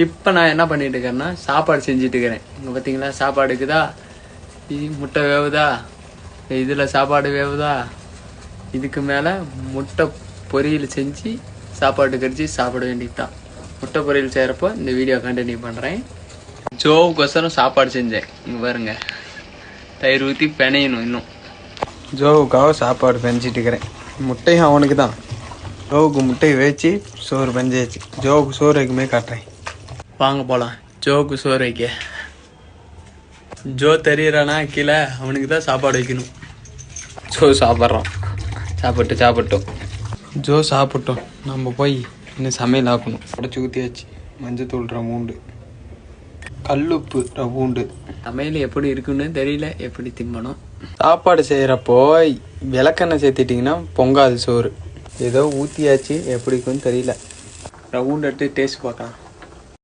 இப்போ நான் என்ன பண்ணிட்டு இருக்கேன்னா சாப்பாடு செஞ்சுட்டு இருக்கிறேன். இங்கே பார்த்தீங்களா சாப்பாடு இருக்குதா, முட்டை வேவுதா, இதில் சாப்பாடு வேவுதா, இதுக்கு மேலே முட்டை பொரியல் செஞ்சு சாப்பாடு கடிச்சு சாப்பிட வேண்டியது தான். முட்டை பொரியல் செய்கிறப்போ இந்த வீடியோ கண்டினியூ பண்ணுறேன். ஜோவுக்கோசரம் சாப்பாடு செஞ்சேன். இங்கே பாருங்க, தயிர் ஊற்றி பிணையணும். இன்னும் ஜோவுக்காக சாப்பாடு பெஞ்சிட்டு இருக்கிறேன். முட்டையும் அவனுக்கு தான். ஜோவுக்கு முட்டையை வச்சு சோறு பெஞ்சாச்சு. ஜோவுக்கு சோறு வைக்குமே காட்டுறேன், வாங்க போகலாம். ஜோவுக்கு சோறு வைக்க ஜோ தெரியறானா கீழே, அவனுக்கு தான் சாப்பாடு வைக்கணும். ஜோ சாப்பிட்றான். சாப்பிட்டோம். ஜோ சாப்பிட்டோம். நம்ம போய் இன்னும் சமையல் ஆக்கணும். உடச்சி ஊற்றியாச்சு. மஞ்சத்தூள் ரவுண்டு, கல்லுப்பு ரவுண்டு. சமையல் எப்படி இருக்குன்னு தெரியல, எப்படி திம்பணும். சாப்பாடு செய்கிறப்போ விளக்கெண்ணெய் சேர்த்திட்டிங்கன்னா பொங்காது சோறு. ஏதோ ஊற்றியாச்சு, எப்படி இருக்குன்னு தெரியல. ரவுண்டு எடுத்து டேஸ்ட் பார்க்கலாம்.